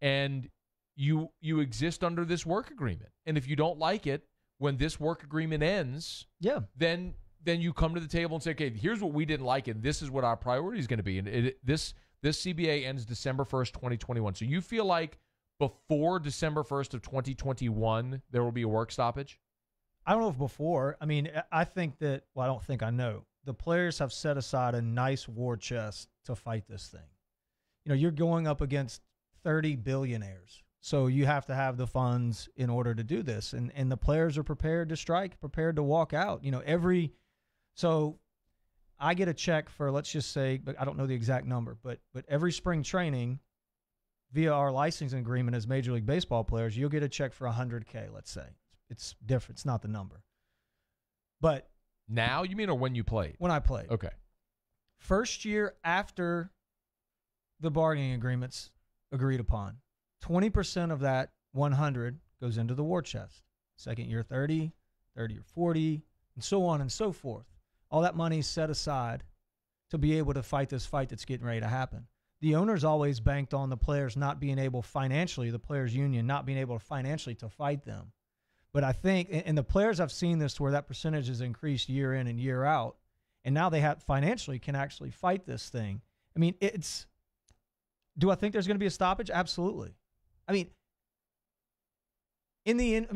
And you exist under this work agreement. And if you don't like it, when this work agreement ends, then you come to the table and say, okay, here's what we didn't like, and this is what our priority is going to be. And this CBA ends December 1st, 2021. So you feel like before December 1st of 2021, there will be a work stoppage? I don't know if before. I mean, I think that, well, I don't think I know. The players have set aside a nice war chest to fight this thing. You're going up against 30 billionaires. So you have to have the funds in order to do this. And the players are prepared to strike, prepared to walk out. So I get a check for, let's just say, but I don't know the exact number, but every spring training via our licensing agreement as Major League Baseball players, you'll get a check for $100K, let's say. It's different. It's not the number. But now you mean, or when you played? When I played. Okay. First year after the bargaining agreements agreed upon, 20% of that 100 goes into the war chest. Second year, 30 or 40, and so on and so forth. All that money is set aside to be able to fight this fight that's getting ready to happen. The owners always banked on the players not being able financially, the players' union not being able to financially to fight them. But I think, and the players have seen this to where that percentage has increased year in and year out, and now they have financially can actually fight this thing. I mean, do I think there's going to be a stoppage? Absolutely. I mean,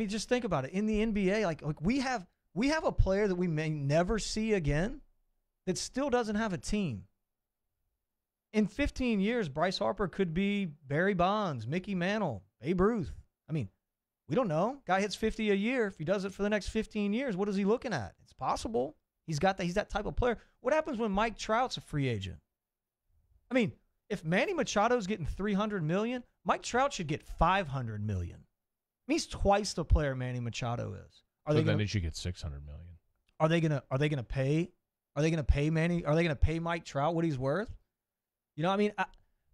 just think about it. In the NBA, like we have a player that we may never see again that still doesn't have a team. In 15 years, Bryce Harper could be Barry Bonds, Mickey Mantle, Babe Ruth. I mean, we don't know. Guy hits 50 a year. If he does it for the next 15 years, what is he looking at? It's possible. He's that type of player. What happens when Mike Trout's a free agent? I mean, if Manny Machado's getting $300 million, Mike Trout should get $500 million. I mean, he's twice the player Manny Machado is. Then he should get $600 million. Are they gonna pay Manny? Are they gonna pay Mike Trout what he's worth? I mean,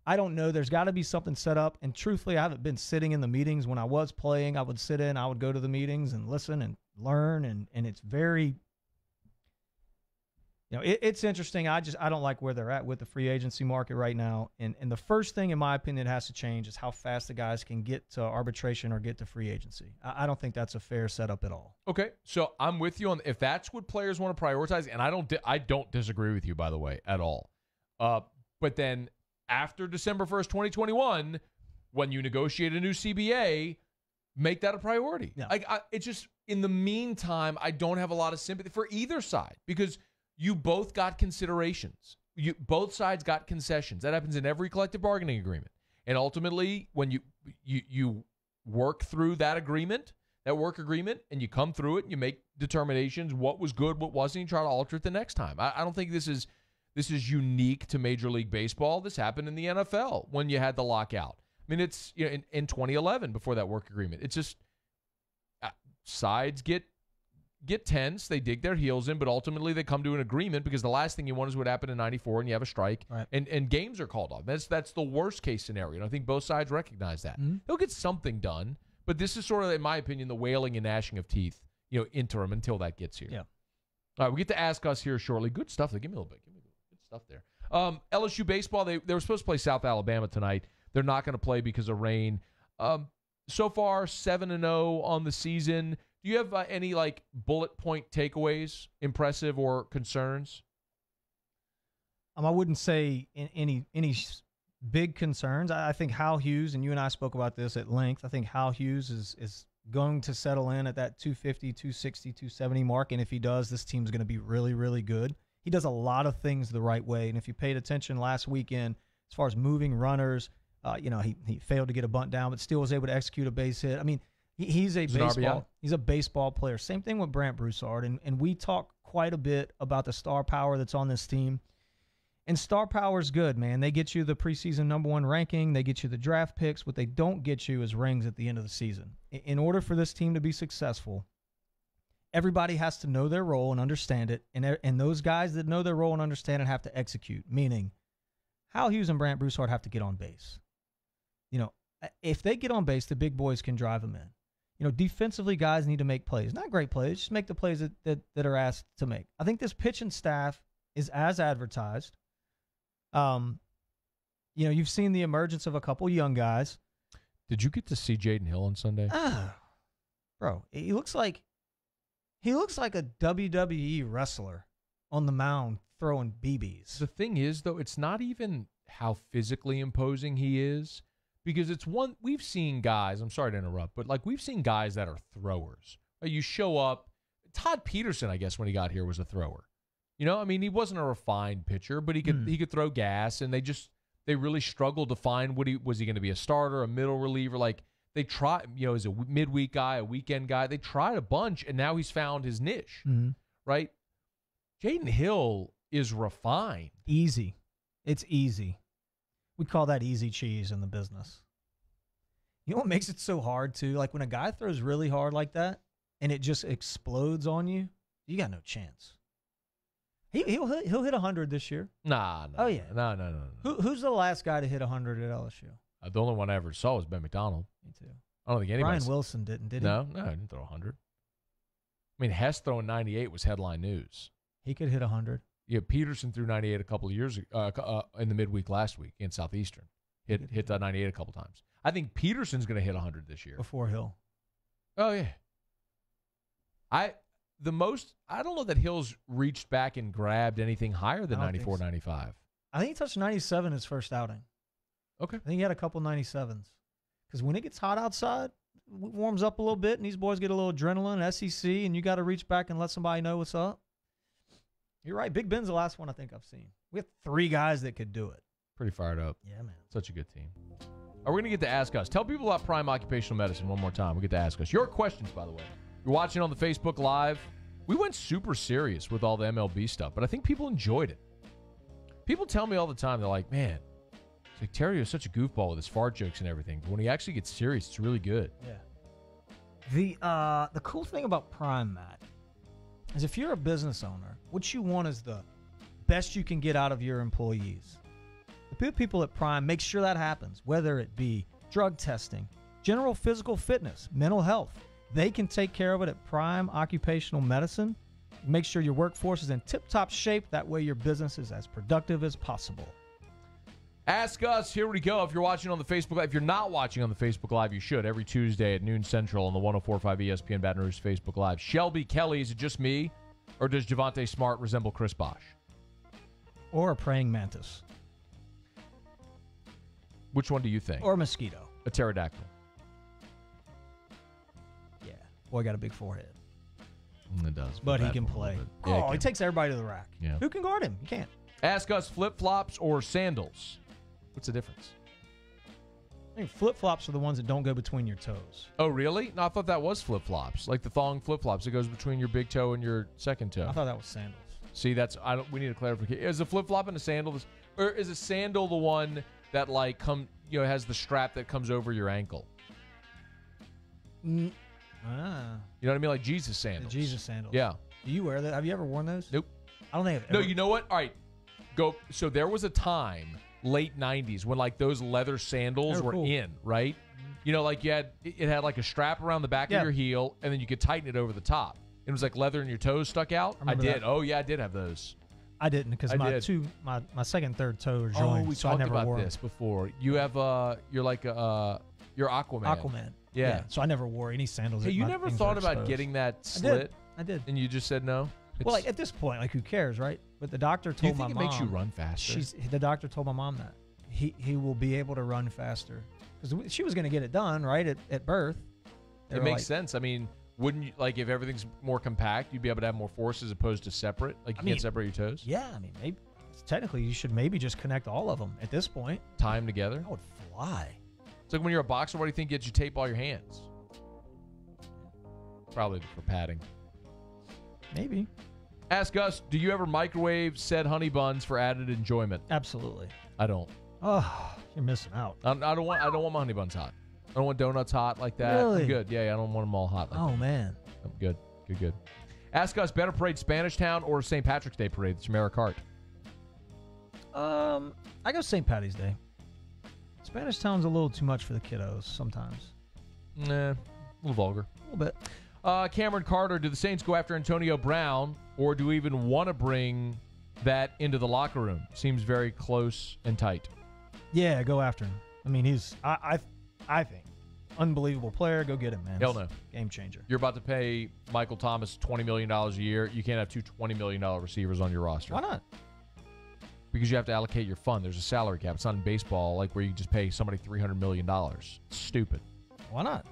I don't know. There's got to be something set up. And truthfully, I haven't been sitting in the meetings. When I was playing, I would sit in. I would go to the meetings and listen and learn. And it's very, it's interesting. I don't like where they're at with the free agency market right now. And the first thing, in my opinion, that has to change is how fast the guys can get to arbitration or get to free agency. I don't think that's a fair setup at all. Okay, so I'm with you on if that's what players want to prioritize, and I don't disagree with you, by the way, at all. But then after December 1st, 2021, when you negotiate a new CBA, make that a priority. Yeah. It's just, in the meantime, I don't have a lot of sympathy for either side because you both got considerations. Both sides got concessions. That happens in every collective bargaining agreement. And ultimately, when you work through that work agreement, and you come through it and you make determinations, what was good, what wasn't, and try to alter it the next time. I don't think this is unique to Major League Baseball. This happened in the NFL when you had the lockout. I mean, it's in 2011 before that work agreement. It's just sides get tense. They dig their heels in, but ultimately they come to an agreement because the last thing you want is what happened in '94 and you have a strike, right, and games are called off. That's the worst case scenario, and I think both sides recognize that. Mm-hmm. They'll get something done, but this is sort of, in my opinion, the wailing and gnashing of teeth, interim until that gets here. Yeah. All right, we get to Ask Us here shortly. Good stuff. Give me a little bit. Good stuff there. LSU baseball, they were supposed to play South Alabama tonight. They're not going to play because of rain. So far, 7-0 on the season. Do you have any bullet point takeaways, impressive or concerns? I wouldn't say any big concerns. I think Hal Hughes, and you and I spoke about this at length, I think Hal Hughes is going to settle in at that 250, 260, 270 mark, and if he does, this team's going to be really, really good. He does a lot of things the right way, and if you paid attention last weekend, as far as moving runners, he failed to get a bunt down, but still was able to execute a base hit. I mean, he's a baseball player. Same thing with Brant Broussard, and we talk quite a bit about the star power that's on this team. And star power is good, man. They get you the preseason #1 ranking. They get you the draft picks. What they don't get you is rings at the end of the season. In order for this team to be successful, everybody has to know their role and understand it. And those guys that know their role and understand it have to execute, meaning Hal Hughes and Brant Broussard have to get on base. If they get on base, the big boys can drive them in. Defensively, guys need to make plays. Not great plays, just make the plays that are asked to make. I think this pitching staff is as advertised. You've seen the emergence of a couple young guys. Did you get to see Jaden Hill on Sunday? Bro, he looks like a WWE wrestler on the mound throwing BBs. The thing is, though, it's not even how physically imposing he is, because it's one we've seen guys. I'm sorry to interrupt, but we've seen guys that are throwers. You show up. Todd Peterson, I guess, when he got here, was a thrower. He wasn't a refined pitcher, but he could throw gas, and they really struggled to find was he going to be a starter, a middle reliever? They try, as a midweek guy, a weekend guy. They tried a bunch, and now he's found his niche, right? Jaden Hill is refined. Easy. It's easy. We call that easy cheese in the business. You know what makes it so hard, too? Like when a guy throws really hard like that and it just explodes on you, you got no chance. He'll hit 100 this year. Nah. Oh, yeah. No. Who's the last guy to hit 100 at LSU? The only one I ever saw was Ben McDonald. Me too. I don't think anybody. Brian Wilson did he? No, he didn't throw 100. I mean, Hess throwing 98 was headline news. He could hit 100. Yeah, Peterson threw 98 a couple of years in the midweek last week in Southeastern. Hit that 98 a couple times. I think Peterson's going to hit 100 this year. Before Hill. Oh, yeah. I don't know that Hill's reached back and grabbed anything higher than 94, 95. I think he touched 97 his first outing. Okay. I think he had a couple 97s. Because when it gets hot outside, it warms up a little bit, and these boys get a little adrenaline, SEC, and you got to reach back and let somebody know what's up. You're right. Big Ben's the last one I think I've seen. We have 3 guys that could do it. Pretty fired up. Yeah, man. Such a good team. We're going to get to Ask Us. Tell people about Prime Occupational Medicine one more time. We get to Ask Us. Your questions, by the way. You're watching on the Facebook Live. We went super serious with all the MLB stuff, but I think people enjoyed it. People tell me all the time, they're like, man, it's like Terry is such a goofball with his fart jokes and everything, but when he actually gets serious, it's really good. Yeah. The cool thing about Prime, Matt, is if you're a business owner, what you want is the best you can get out of your employees. The people at Prime make sure that happens, whether it be drug testing, general physical fitness, mental health. They can take care of it at Prime Occupational Medicine. Make sure your workforce is in tip-top shape. That way your business is as productive as possible. Ask Us. Here we go. If you're watching on the Facebook Live, if you're not watching on the Facebook Live, you should. Every Tuesday at noon Central on the 104.5 ESPN Baton Rouge Facebook Live. Shelby Kelly, is it just me, or does Javonte Smart resemble Chris Bosh? Or a praying mantis. Which one do you think? Or a mosquito. A pterodactyl. Yeah. Boy got a big forehead. It does. But he can play. Yeah, he takes everybody to the rack. Yeah. Who can guard him? You can't. Ask Us, flip-flops or sandals? What's the difference? I think flip-flops are the ones that don't go between your toes. Oh, really? No, I thought that was flip-flops. Like the thong flip-flops. It goes between your big toe and your second toe. I thought that was sandals. See, we need a clarification. Is a flip-flop and a sandal, or is a sandal the one that has the strap that comes over your ankle? You know what I mean? Like Jesus sandals. The Jesus sandals. Yeah. Do you wear that? Have you ever worn those? Nope. I don't think I've ever. No, you know what? All right. Go. So there was a time, late 90s, when like those leather sandals were cool. in, right? You know, like it had like a strap around the back of your heel, and then you could tighten it over the top. It was like leather and your toes stuck out. I did. That. Oh, yeah, I did have those. I didn't because my second and third toe are joined. We so talked I never about wore this before. You have you're Aquaman. Aquaman. Yeah. So I never wore any sandals. Hey, you never thought about getting that slit? I did. And you just said no? Well, like at this point, like who cares, right? But the doctor told my mom. Do you think it makes you run faster? The doctor told my mom that he will be able to run faster because she was going to get it done right at birth. It makes sense. I mean, wouldn't you, like if everything's more compact, you'd be able to have more force as opposed to separate? Like you can't separate your toes? Yeah, I mean, maybe technically you should maybe just connect all of them at this point. Tie them together? I would fly. It's like when you're a boxer, what do you think gets you tape all your hands? Probably for padding. Maybe. Ask Us, do you ever microwave said honey buns for added enjoyment? Absolutely. I don't. Oh, you're missing out. I don't want my honey buns hot. I don't want donuts hot like that. Really? I'm good. Yeah, I don't want them all hot like that. Oh, man. I'm good. Good. Ask Us, better parade Spanish Town or St. Patrick's Day parade? It's Merrick Hart. I go St. Patty's Day. Spanish Town's a little too much for the kiddos sometimes. Nah, a little vulgar. A little bit. Cameron Carter, do the Saints go after Antonio Brown, or do we even want to bring that into the locker room? Seems very close and tight. Yeah, go after him. I mean, he's, I think, unbelievable player. Go get him, man. Hell no. Game changer. You're about to pay Michael Thomas $20 million a year. You can't have two $20 million receivers on your roster. Why not? Because you have to allocate your fund. There's a salary cap. It's not in baseball like where you just pay somebody $300 million. It's stupid. Why not?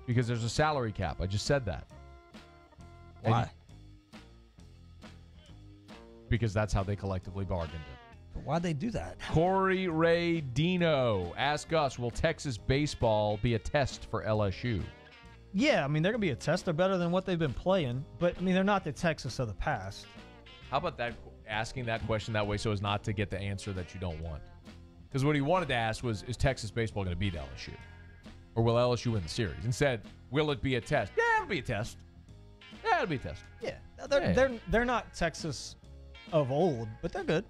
Because there's a salary cap. I just said that. Why? Because that's how they collectively bargained it. Why'd they do that? Corey Ray Dino, ask us, will Texas baseball be a test for LSU? Yeah, I mean, they're going to be a test. They're better than what they've been playing. But, I mean, they're not the Texas of the past. How about that? Asking that question that way so as not to get the answer that you don't want. Because what he wanted to ask was, is Texas baseball going to beat LSU? Or will LSU win the series? Instead, will it be a test? Yeah, it'll be a test. Yeah, it'll be a test. Yeah, they're not Texas of old, but they're good.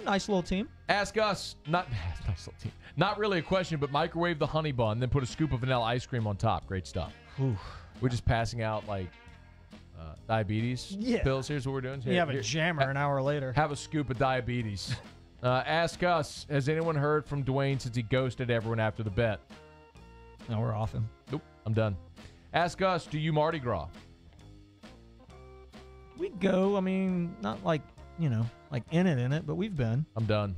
Nice little team. Ask us, nice little team. Not really a question, but microwave the honey bun, then put a scoop of vanilla ice cream on top. Great stuff. Ooh. We're just passing out like diabetes pills. Here's what we're doing. You have a jammer an hour later. Have a scoop of diabetes. Ask us, has anyone heard from Dwayne since he ghosted everyone after the bet? No, we're off him. Nope, I'm done. Ask us, do you Mardi Gras? We go, I mean, not like, like in it, but we've been. I'm done.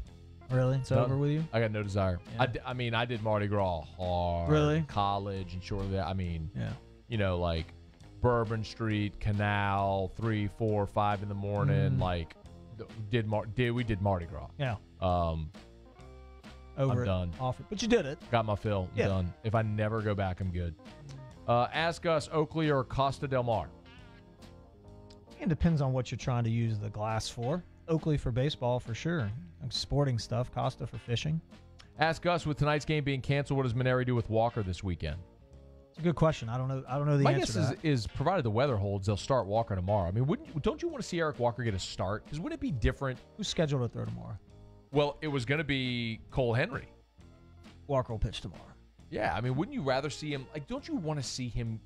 Really? It's over with you? I got no desire. Yeah. I did Mardi Gras hard. Really? College and shortly that. I mean, yeah. Like Bourbon Street, Canal, 3, 4, 5 in the morning. Like, we did Mardi Gras. Yeah. I'm done. Off it. But you did it. Got my fill. I'm done. If I never go back, I'm good. Ask us, Oakley or Costa Del Mar? It depends on what you're trying to use the glass for. Oakley for baseball, for sure. Like sporting stuff. Costa for fishing. Ask us, with tonight's game being canceled, what does Maneri do with Walker this weekend? It's a good question. I don't know the My answer to guess that. is provided the weather holds, they'll start Walker tomorrow. I mean, don't you want to see Eric Walker get a start? Because wouldn't it be different? Who's scheduled to throw tomorrow? Well, it was going to be Cole Henry. Walker will pitch tomorrow. Yeah, I mean, wouldn't you rather see him? Like, don't you want to see him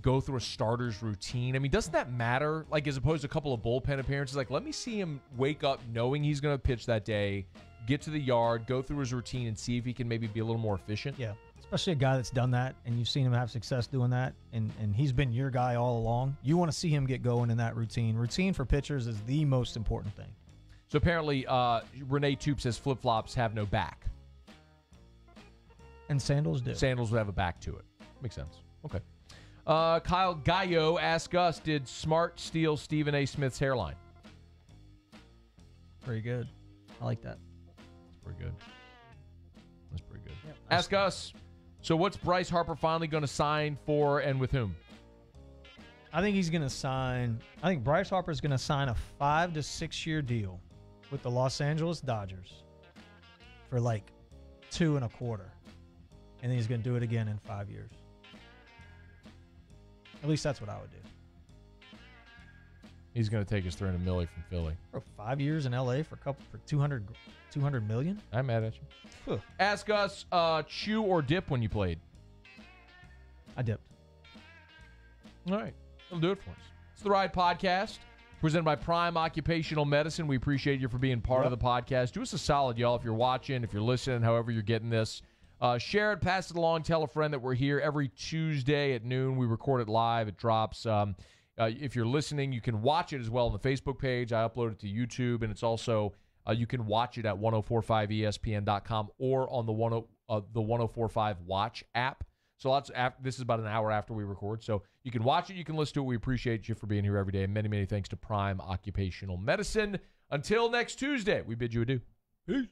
go through a starter's routine? I mean, doesn't that matter? Like, as opposed to a couple of bullpen appearances, like, let me see him wake up knowing he's going to pitch that day, get to the yard, go through his routine, and see if he can maybe be a little more efficient. Yeah, especially a guy that's done that, and you've seen him have success doing that, and he's been your guy all along. You want to see him get going in that routine. Routine for pitchers is the most important thing. So apparently, Renee Toop says flip-flops have no back. And sandals do. Sandals would have a back to it. Makes sense. Okay. Kyle Gallo asked us, did Smart steal Stephen A. Smith's hairline? Pretty good. I like that. That's pretty good. That's pretty good. Yep. Ask us, so what's Bryce Harper finally going to sign for and with whom? I think Bryce Harper's going to sign a 5 to 6 year deal with the Los Angeles Dodgers for like $2.25. And then he's going to do it again in 5 years. At least that's what I would do. He's going to take his $300 million from Philly. For 5 years in LA for $200 million? I'm mad at you. Huh. Ask us, chew or dip when you played? I dipped. All right. That'll do it for us. It's the Riot Podcast, presented by Prime Occupational Medicine. We appreciate you for being part of the podcast. Do us a solid, y'all, if you're watching, if you're listening, however you're getting this. Share it, pass it along, tell a friend that we're here every Tuesday at noon. We record it live. It drops. If you're listening, you can watch it as well on the Facebook page. I upload it to YouTube, and it's also you can watch it at 1045ESPN.com or on the 1045 Watch app. So this is about an hour after we record. So you can watch it, you can listen to it. We appreciate you for being here every day. And many, many thanks to Prime Occupational Medicine. Until next Tuesday, we bid you adieu. Peace.